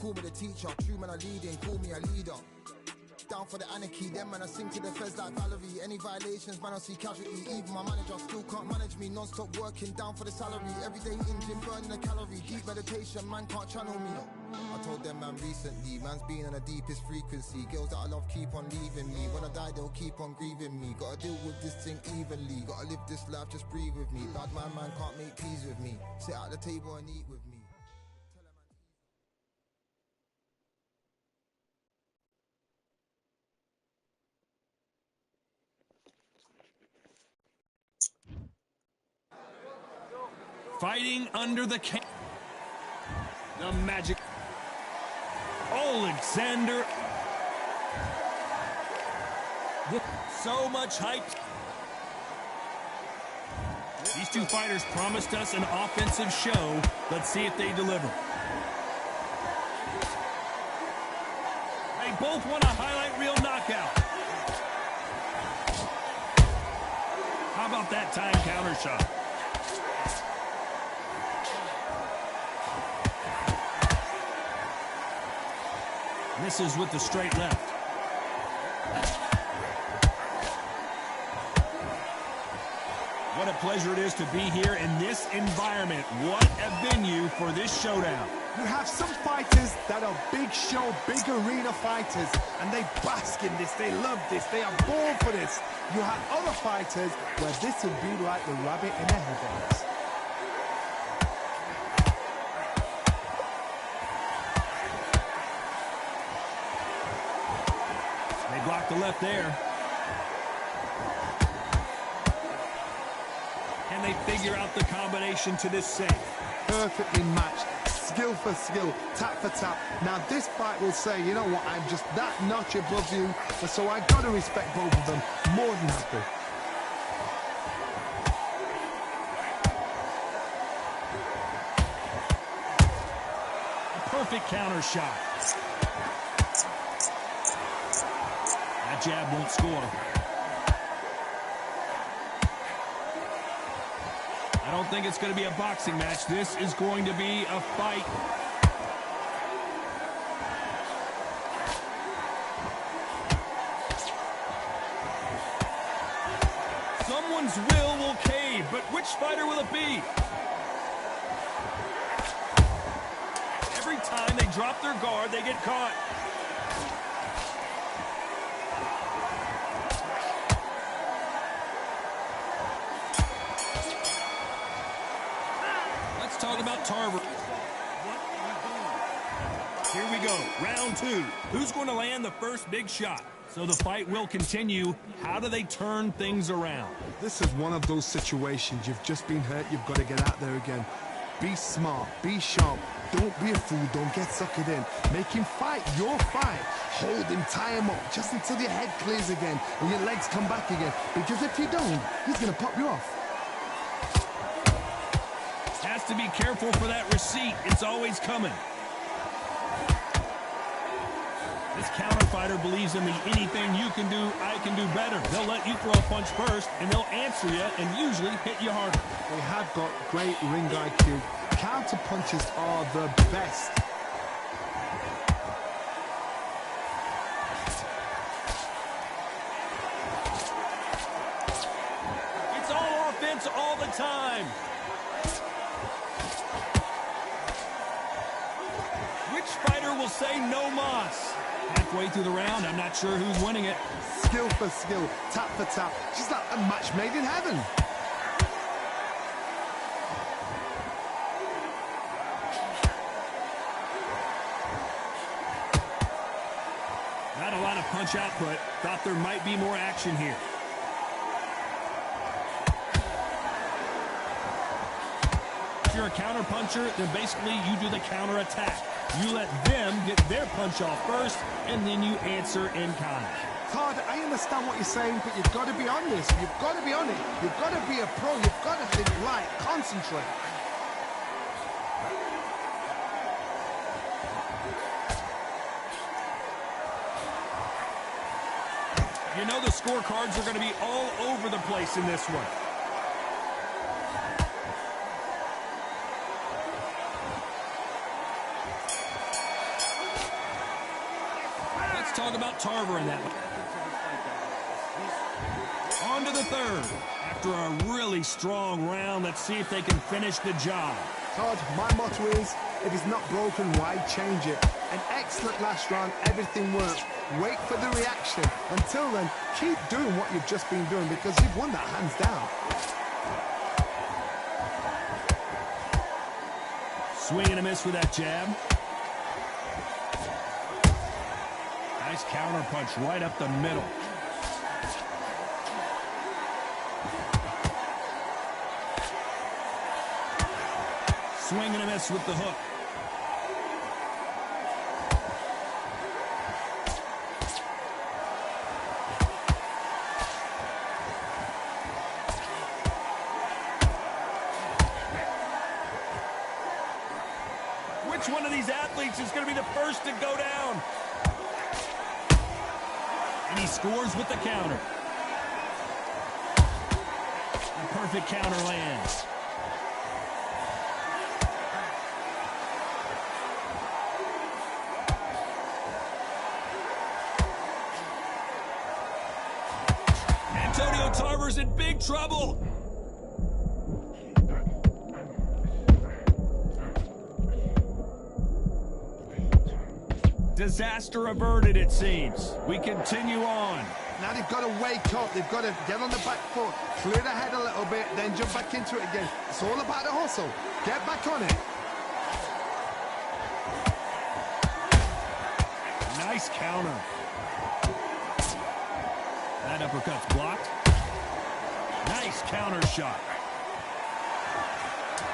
call me the teacher. True man, I leading, call me a leader. Down for the anarchy, them man I sing to the feds like Valerie. Any violations, man I see casualty. Even my manager still can't manage me. Non-stop working, down for the salary. Every day in gym, burning a calorie. Deep meditation, man can't channel me. I told them man recently, man's been on the deepest frequency. Girls that I love keep on leaving me. When I die they'll keep on grieving me. Gotta deal with this thing evenly. Gotta live this life, just breathe with me. Bad man can't make peace with me. Sit at the table and eat with me. Fighting under the magic. Alexander. So much hype. These two fighters promised us an offensive show. Let's see if they deliver. They both want a highlight reel knockout. How about that time counter shot? Misses with the straight left. What a pleasure it is to be here in this environment. What a venue for this showdown. You have some fighters that are big show, big arena fighters, and they bask in this, they love this, they are born for this. You have other fighters where this would be like the rabbit in the headlights. Block the left there. Can they figure out the combination to this save? Perfectly matched, skill for skill, tap for tap. Now this fight will say, you know what, I'm just that notch above you, and so I got to respect both of them. More than happy. A perfect counter shot. Jab won't score. I don't think it's going to be a boxing match. This is going to be a fight. Someone's will cave, but which fighter will it be? Every time they drop their guard, they get caught. Talk about Tarver. Here we go, round two. Who's going to land the first big shot? So the fight will continue. How do they turn things around? This is one of those situations. You've just been hurt. You've got to get out there again. Be smart. Be sharp. Don't be a fool. Don't get suckered in. Make him fight your fight. Hold him, tie him up, just until your head clears again and your legs come back again. Because if you don't, he's going to pop you off. Has to be careful for that receipt. It's always coming. This counter fighter believes in the anything you can do, I can do better. They'll let you throw a punch first, and they'll answer you and usually hit you harder. They have got great ring IQ. Counter punches are the best. It's all offense all the time. Which fighter will say no mas? Halfway through the round, I'm not sure who's winning it. Skill for skill, tap for tap. Just like a match made in heaven. Not a lot of punch output. Thought there might be more action here. If you're a counter puncher, then basically you do the counter attack. You let them get their punch off first, and then you answer in kind. Todd, I understand what you're saying, but you've got to be on this. You've got to be on it. You've got to be a pro. You've got to think light. Concentrate. You know the scorecards are going to be all over the place in this one. talk about Tarver in that one. On to the third. After a really strong round, let's see if they can finish the job. Todd, my motto is, if it's not broken, why change it? An excellent last round, everything worked. Wait for the reaction. Until then, keep doing what you've just been doing because you've won that hands down. Swing and a miss with that jab. Nice counter punch right up the middle. Swing and a miss with the hook. Which one of these athletes is going to be the first to go down? And he scores with the counter. A perfect counter lands. Tarver's in big trouble. Disaster averted, it seems. We continue on. Now they've got to wake up. They've got to get on the back foot, clear the head a little bit, then jump back into it again. It's all about the hustle. Get back on it. Nice counter. That uppercut's blocked. Nice counter shot.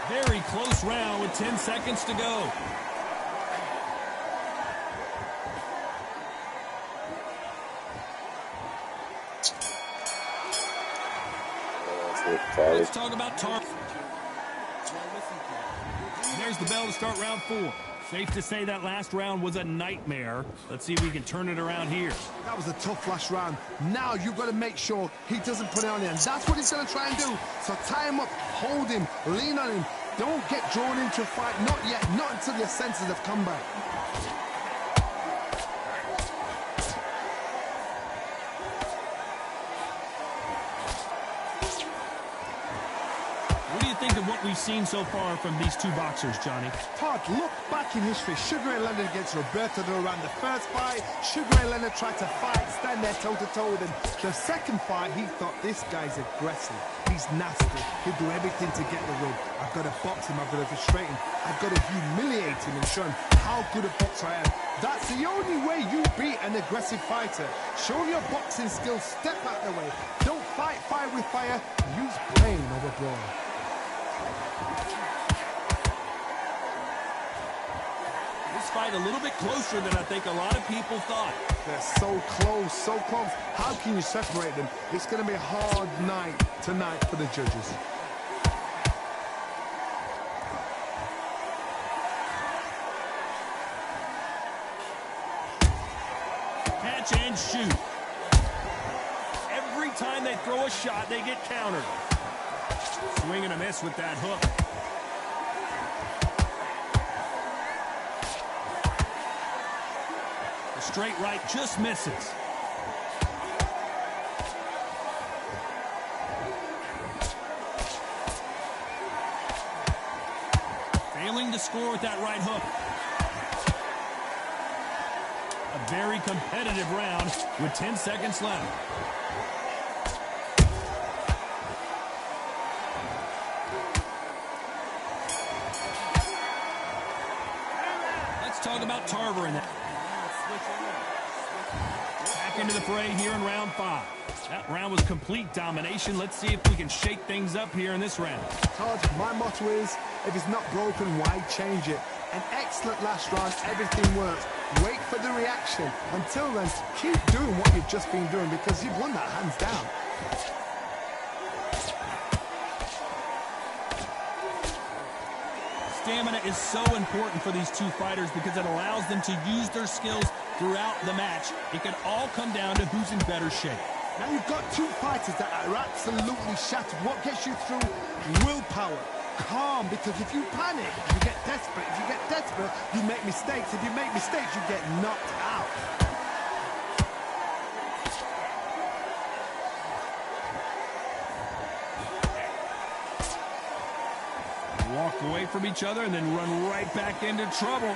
Very close round with 10 seconds to go. Let's talk about Tarver. There's the bell to start round 4. Safe to say that last round was a nightmare. Let's see if we can turn it around here. That was a tough last round. Now you've got to make sure he doesn't put it on you. And that's what he's going to try and do. So tie him up, hold him, lean on him. Don't get drawn into a fight. Not yet. Not until your senses have come back. What do you think of what we've seen so far from these two boxers, Johnny? Todd, look back in history. Sugar Ray Leonard against Roberto Duran. The first fight, Sugar Ray Leonard tried to fight, stand there toe-to-toe with him. The second fight, he thought, this guy's aggressive. He's nasty. He'll do everything to get the win. I've got to box him. I've got to frustrate him. I've got to humiliate him and show him how good a boxer I am. That's the only way you beat an aggressive fighter. Show your boxing skills. Step out the way. Don't fight fire with fire. Use brain over brawn. Fight a little bit closer than I think a lot of people thought. They're so close, so close. How can you separate them? It's going to be a hard night tonight for the judges. Catch and shoot. Every time they throw a shot, they get countered. Swing and a miss with that hook. Straight right just misses. Failing to score with that right hook. A very competitive round with 10 seconds left. Let's talk about Tarver in that. Back into the fray here in round 5. That round was complete domination. Let's see if we can shake things up here in this round. Todd, my motto is, if it's not broken, why change it? An excellent last round, everything works. Wait for the reaction. Until then, keep doing what you've just been doing because you've won that hands down. Stamina is so important for these two fighters because it allows them to use their skills throughout the match. It can all come down to who's in better shape. Now you've got two fighters that are absolutely shattered. What gets you through? Willpower. Calm, because if you panic, you get desperate. If you get desperate, you make mistakes. If you make mistakes, you get knocked out. Walk away from each other and then run right back into trouble.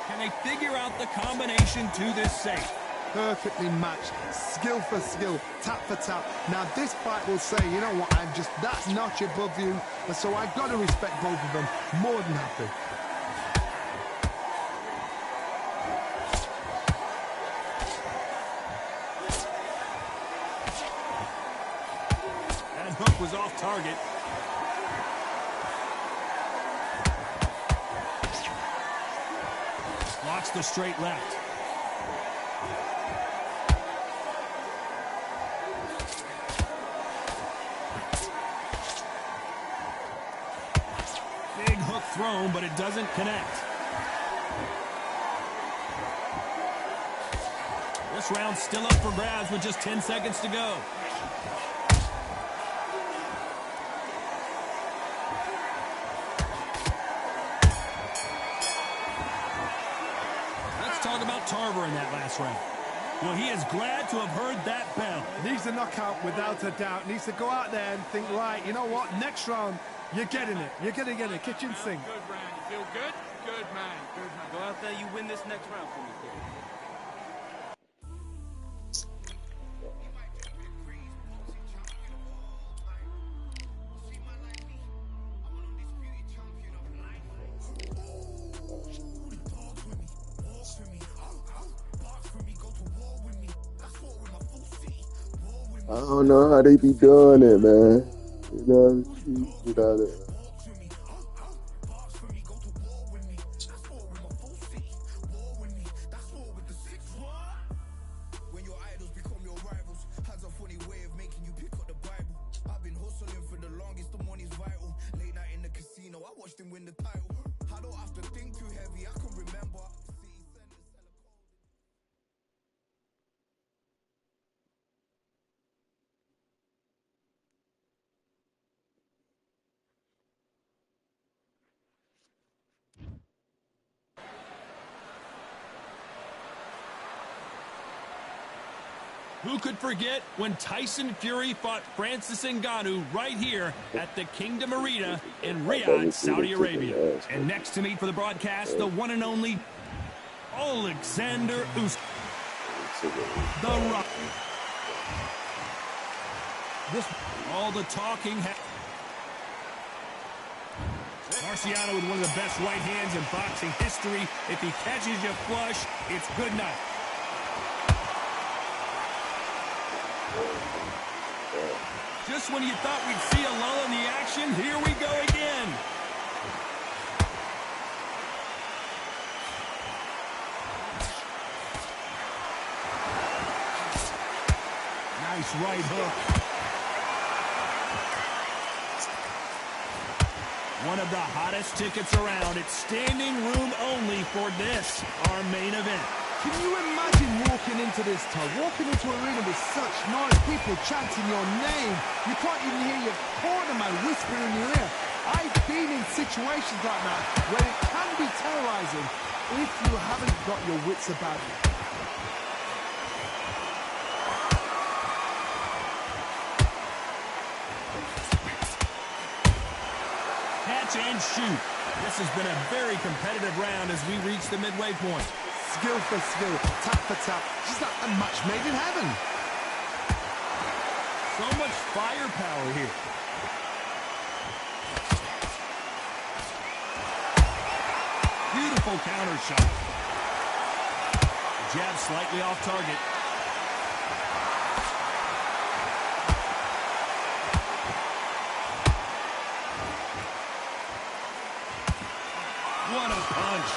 Can they figure out the combination to this safe? Perfectly matched, skill for skill, tap for tap. Now this fight will say, you know what, I'm just that notch above you, and so I've got to respect both of them. More than happy. That hook was off target. Blocks the straight left. Big hook thrown, but it doesn't connect. This round's still up for grabs with just 10 seconds to go. Let's talk about Tarver in that last round. Well, he is glad to have heard that bell. Needs a knockout without a doubt. Needs to go out there and think, right, you know what, next round, you're getting it. You're going to get it. Kitchen sink. Good round. You feel good? Good man. Good man. Go out there, you win this next round for me, kid. I don't know how they be doing it, man. You know, without it. When your idols become your rivals, has a funny way of making you pick up the Bible. I've been hustling for the longest, the money's vital. Late night in the casino, I watched him win the title. I don't have to think too heavy, I can remember. Who could forget when Tyson Fury fought Francis Ngannou right here at the Kingdom Arena in Riyadh, Saudi Arabia. And next to me for the broadcast, the one and only Alexander Usyk. The Rock. All the talking. Marciano with one of the best right hands in boxing history. If he catches you flush, it's good night. Just when you thought we'd see a lull in the action, here we go again. Nice right hook. One of the hottest tickets around. It's standing room only for this, our main event. Can you imagine walking into this time, walking into an arena with such noise, people chanting your name? You can't even hear your corner man whispering in your ear. I've been in situations like that where it can be terrorizing if you haven't got your wits about you. Catch and shoot. This has been a very competitive round as we reach the midway point. Skill for skill, tap for tap. Just like a match made in heaven. So much firepower here. Beautiful counter shot. Jab slightly off target. What a punch.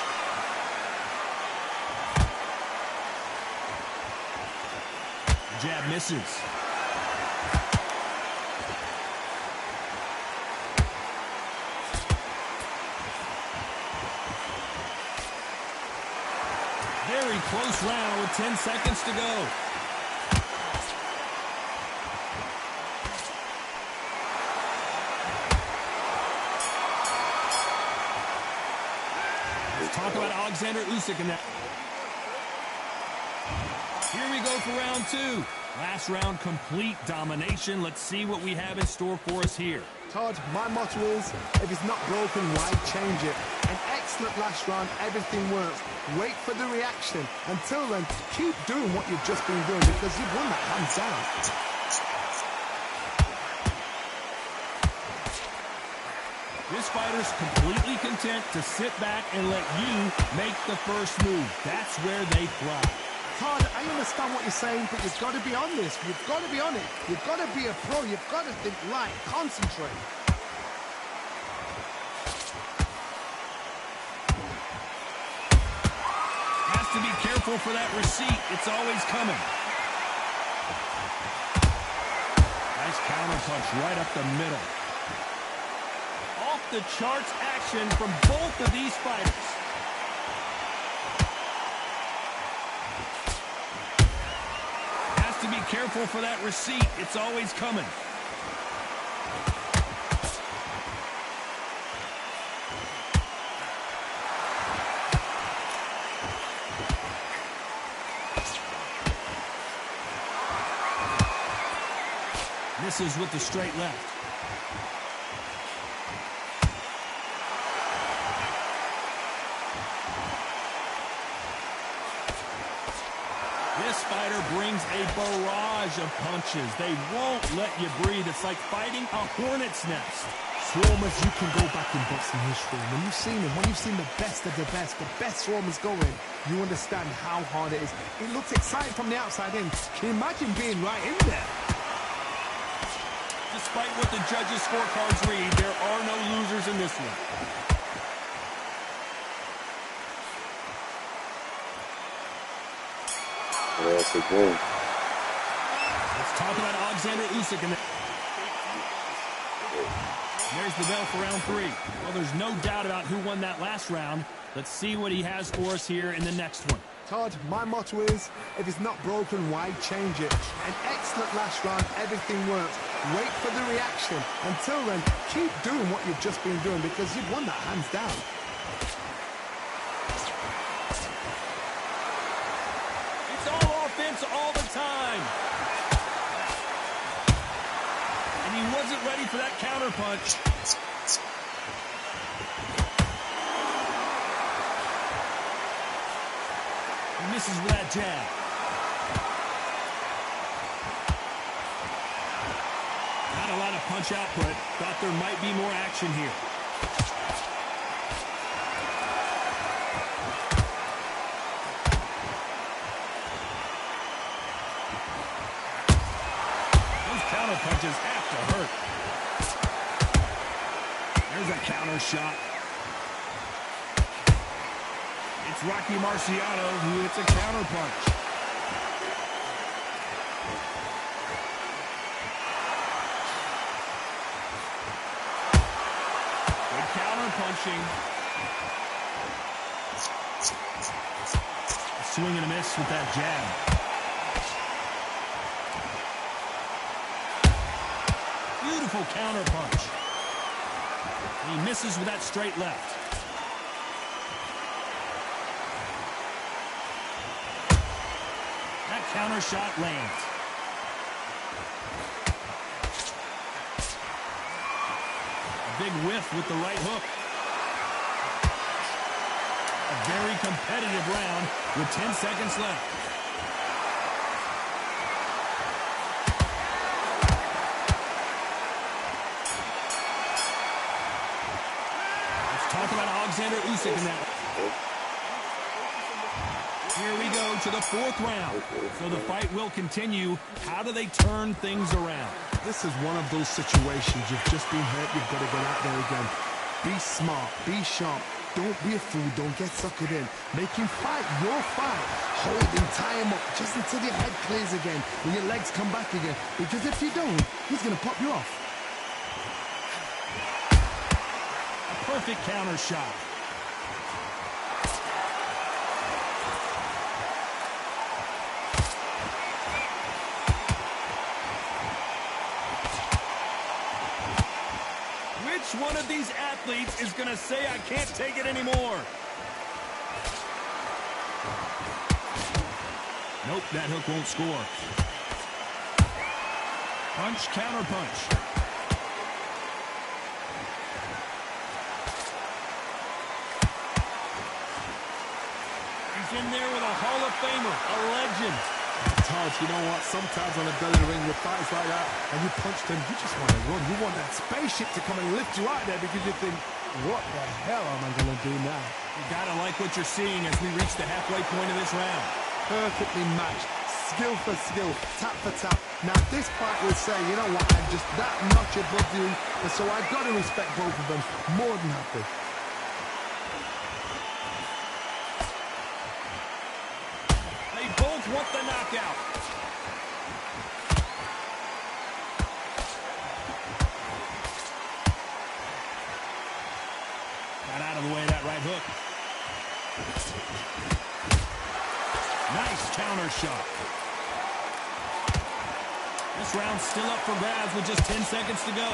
Jab misses. Very close round with 10 seconds to go. Let's talk about Alexander Usyk in that. Here we go for round two. Last round, complete domination. Let's see what we have in store for us here. Todd, my motto is, if it's not broken, why change it? An excellent last round, everything works. Wait for the reaction. Until then, keep doing what you've just been doing because you've won that hands down. This fighter's completely content to sit back and let you make the first move. That's where they thrive. Todd, I understand what you're saying, but you've got to be on this. You've got to be on it. You've got to be a pro. You've got to think right. Concentrate. Has to be careful for that receipt. It's always coming. Nice counter punch right up the middle. Off the charts action from both of these fighters. To be careful for that receipt. It's always coming. Misses with the straight left. This fighter brings a barrage of punches. They won't let you breathe. It's like fighting a hornet's nest. Swarmers, you can go back in boxing history. When you've seen them, when you've seen the best swarmers going, you understand how hard it is. It looks exciting from the outside in. Can you imagine being right in there? Despite what the judges' scorecards read, there are no losers in this one. Yes, again. Let's talk about Alexander Usyk. There's the bell for round 3. Well, there's no doubt about who won that last round. Let's see what he has for us here in the next one. Todd, my motto is, if it's not broken, why change it? An excellent last round, everything works. Wait for the reaction. Until then, keep doing what you've just been doing because you've won that hands down. All the time. And he wasn't ready for that counter punch. He misses with that jab. Not a lot of punch output. Thought there might be more action here. Punches have to hurt. There's a counter shot. It's Rocky Marciano who hits a counter punch. Good counter punching. A swing and a miss with that jab. Beautiful counter punch. He misses with that straight left. That counter shot lands. A big whiff with the right hook. A very competitive round with 10 seconds left. Talk about Alexander Usyk in that. Here we go to the 4th round. So the fight will continue. How do they turn things around? This is one of those situations. You've just been hurt. You've got to get out there again. Be smart. Be sharp. Don't be a fool. Don't get suckered in. Make him fight your fight. Hold him, tie him up just until your head clears again and your legs come back again. Because if you don't, he's going to pop you off. Perfect counter shot. Which one of these athletes is going to say, I can't take it anymore? Nope, that hook won't score. Punch, counter punch. He's in there with a Hall of Famer, a legend. Todd, you know what? Sometimes on a belly ring with fights like that, and you punch them, you just want to run. You want that spaceship to come and lift you out there because you think, what the hell am I going to do now? You gotta like what you're seeing as we reach the halfway point of this round. Perfectly matched, skill for skill, tap for tap. Now this fight will say, you know what, I'm just that notch above you, and so I've got to respect both of them more than happy. They both want the knockout. Got out of the way of that right hook. Nice counter shot. This round's still up for grabs with just 10 seconds to go.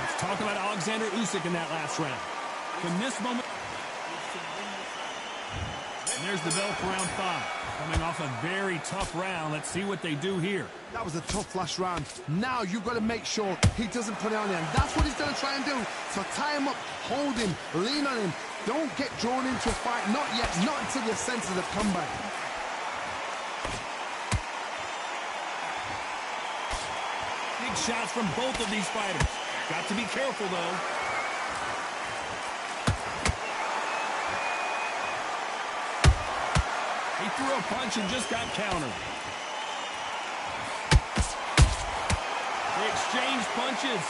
Let's talk about Alexander Usyk in that last round. From this moment, and there's the bell for round 5. Coming off a very tough round. Let's see what they do here. That was a tough last round. Now you've got to make sure he doesn't put it on you. And that's what he's going to try and do. So tie him up, hold him, lean on him. Don't get drawn into a fight. Not yet. Not until your senses have come back. Big shots from both of these fighters. Got to be careful, though. He threw a punch and just got countered. They exchange punches.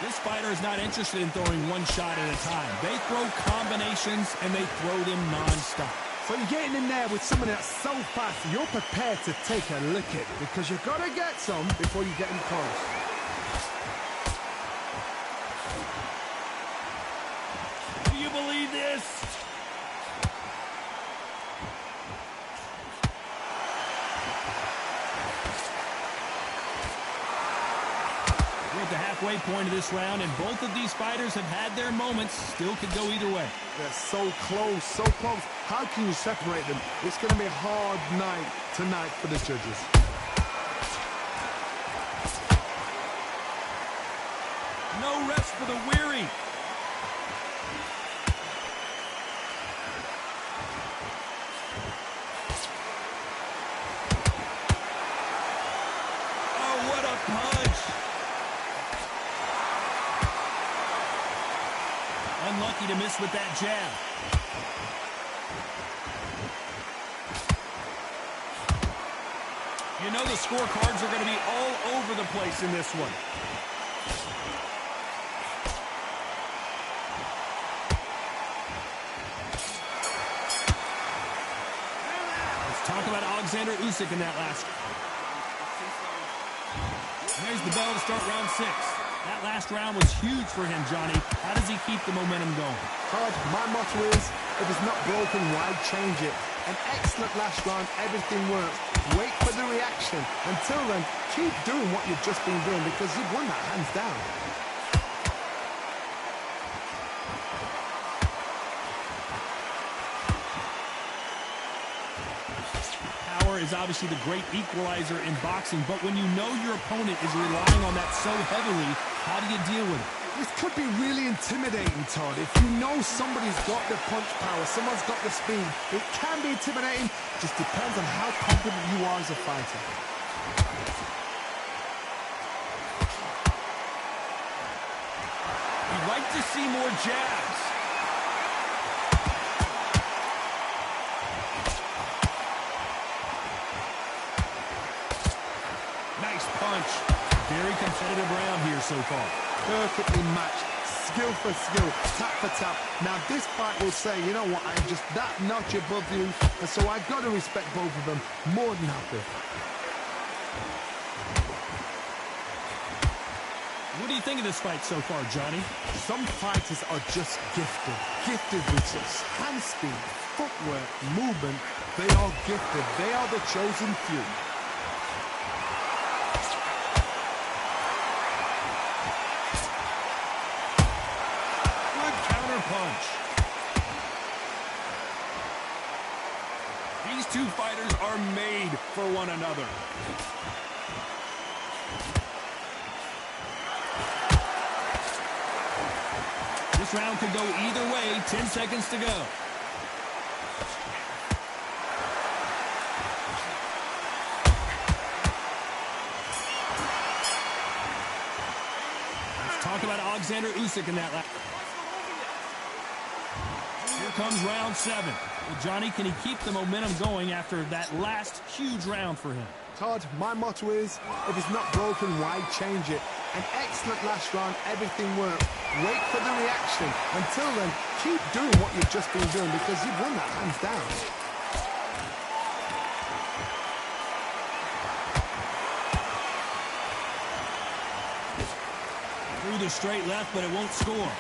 This fighter is not interested in throwing one shot at a time. They throw combinations, and they throw them non-stop. So you're getting in there with someone that's so fast, you're prepared to take a licking because you've got to get some before you get in close. Do you believe this? We're at the halfway point of this round, and both of these fighters have had their moments. Still could go either way. They're so close, so close. How can you separate them? It's going to be a hard night tonight for the judges. No rest for the weary. Oh, what a punch. Unlucky to miss with that jab. You know the scorecards are going to be all over the place in this one. Let's talk about Alexander Usyk in that last. There's the bell to start round 6. That last round was huge for him, Johnny. How does he keep the momentum going? Todd, my motto is, if it's not broken, why change it? An excellent last round, everything works. Wait for the reaction. Until then, keep doing what you've just been doing because you've won that hands down. Power is obviously the great equalizer in boxing, but when you know your opponent is relying on that so heavily, how do you deal with it? This could be really intimidating, Todd. If you know somebody's got the punch power, someone's got the speed, it can be intimidating. Just depends on how confident you are as a fighter. You'd like to see more jabs. Nice punch. Very competitive round here so far. Perfectly matched, skill for skill, tap for tap. Now this fight will say, you know what, I'm just that notch above you, and so I've got to respect both of them more than happy. What do you think of this fight so far, Johnny? Some fighters are just gifted. Gifted with such hand speed, footwork, movement. They are gifted. They are the chosen few. These two fighters are made for one another. This round could go either way. 10 seconds to go. Let's talk about Alexander Usyk in that last. Here comes round 7. Well, Johnny, can he keep the momentum going after that last huge round for him? Todd, my motto is, if it's not broken, why change it? An excellent last round, everything worked. Wait for the reaction. Until then, keep doing what you've just been doing because you've won that hands down. Through the straight left, but it won't score.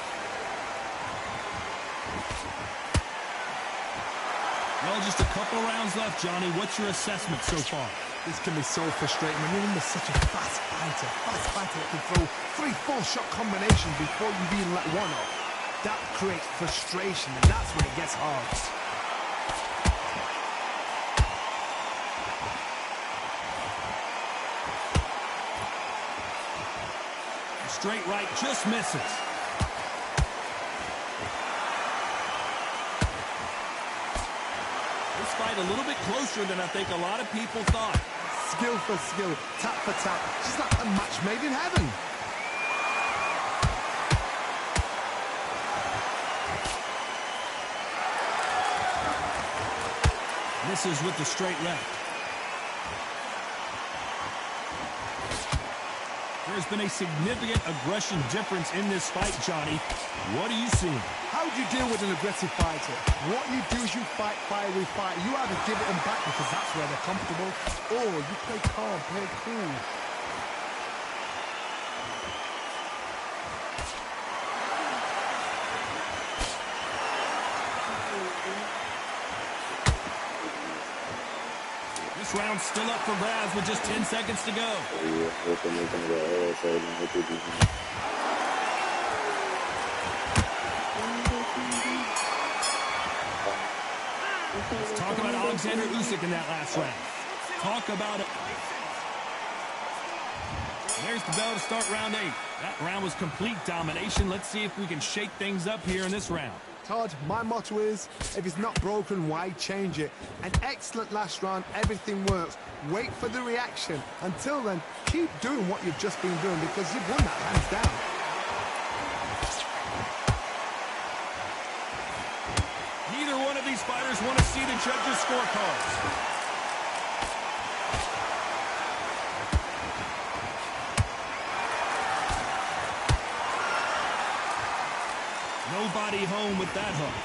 Well, just a couple rounds left, Johnny. What's your assessment so far? This can be so frustrating when you're under such a fast fighter that can throw 3-4 shot combinations before you've even let one off. That creates frustration, and that's when it gets hard. The straight right just misses. This fight a little bit closer than I think a lot of people thought. Skill for skill, tap for tap, just like a match made in heaven. Misses with the straight left. There's been a significant aggression difference in this fight, Johnny. What are you seeing? How do you deal with an aggressive fighter? What you do is you fight, fire, refight. You either give it them back because that's where they're comfortable, or you play calm, play cool. This round's still up for grabs with just 10 seconds to go. Let's talk about Alexander Usyk in that last round. Talk about it. There's the bell to start round 8. That round was complete domination. Let's see if we can shake things up here in this round. Todd, my motto is, if it's not broken, why change it? An excellent last round, everything works. Wait for the reaction. Until then, keep doing what you've just been doing because you've won that hands down. Neither one of these fighters want to see the judges' scorecards. Nobody home with that hook.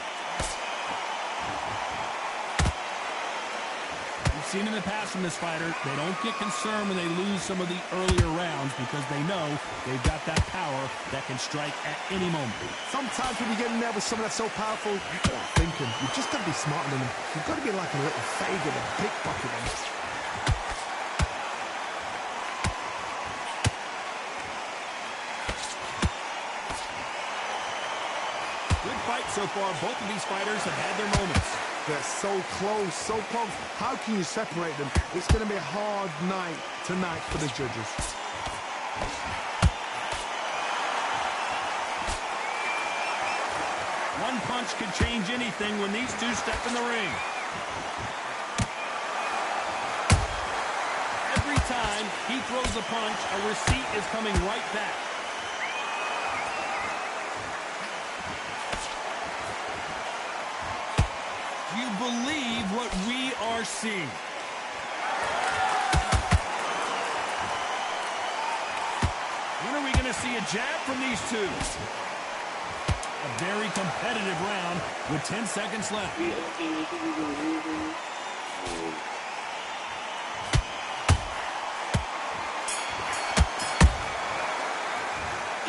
We've seen in the past from this fighter, they don't get concerned when they lose some of the earlier rounds because they know they've got that power that can strike at any moment. Sometimes when you get in there with someone that's so powerful, you start thinking, you've just got to be smarter than them. You've got to be like a little faggot and pickpocket them. So far, both of these fighters have had their moments. They're so close, so close. How can you separate them? It's going to be a hard night tonight for the judges. One punch could change anything when these two step in the ring. Every time he throws a punch, a receipt is coming right back. Believe what we are seeing. When are we going to see a jab from these two? A very competitive round with 10 seconds left.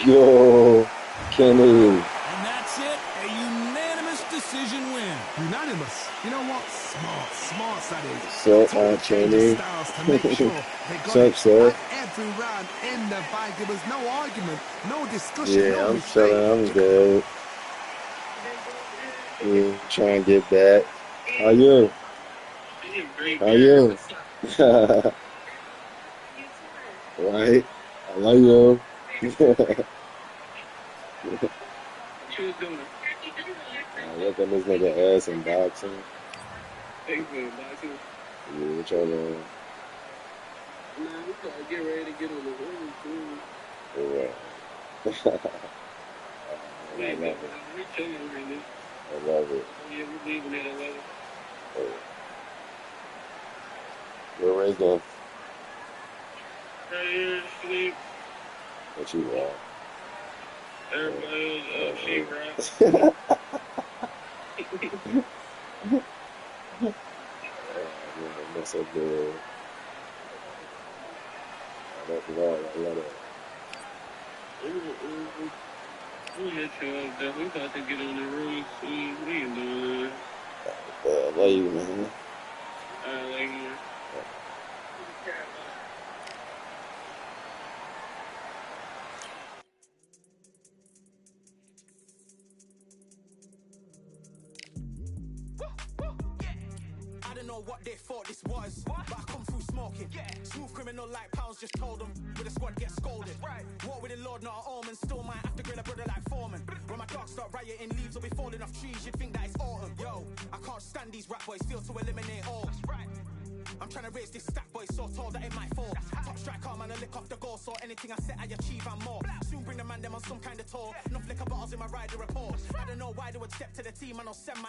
Yo, Kenny. And that's it. A unanimous decision win. Unanimous. You know what? Smart that is. So, Kenny. To make sure they got What's up, every round in the fight. There was no argument, no discussion. Yeah, no I'm mistake. chilling. I'm good. Yeah, trying to get back. How you? How you? Right? I love you. Look at this nigga ass in boxing. Yeah, what y'all doing? Nah, we gotta get ready to get on the road, too. Yeah. I love it. We chilling right now. I love it. Yeah, we leaving at 11. Oh. Where Ray's going? Right here, sleep. What you want? Everybody else up, she right. That's so good. That's right. I love it. We hit you up there. We about to get on the road soon. We ain't doing that. I love you, man. I like you. I don't know what they thought this was, but I come through smoking. Smooth criminal like pounds, just told them. With a squad get scolded. Walk with the Lord, not an omen. Still might have to grill a brother like Foreman. When my dogs start rioting, leaves will be falling off trees. You'd think that it's autumn. Yo, I can't stand these rap boys, feel to eliminate all. I'm trying to raise this stack, boy, so tall that it might fall. Top striker, man, I lick off the goal, so anything I set, I achieve and more. Soon bring the man them on some kind of tour. Enough liquor bottles in my rider report. I don't know why they would step to the team, I know 7 man.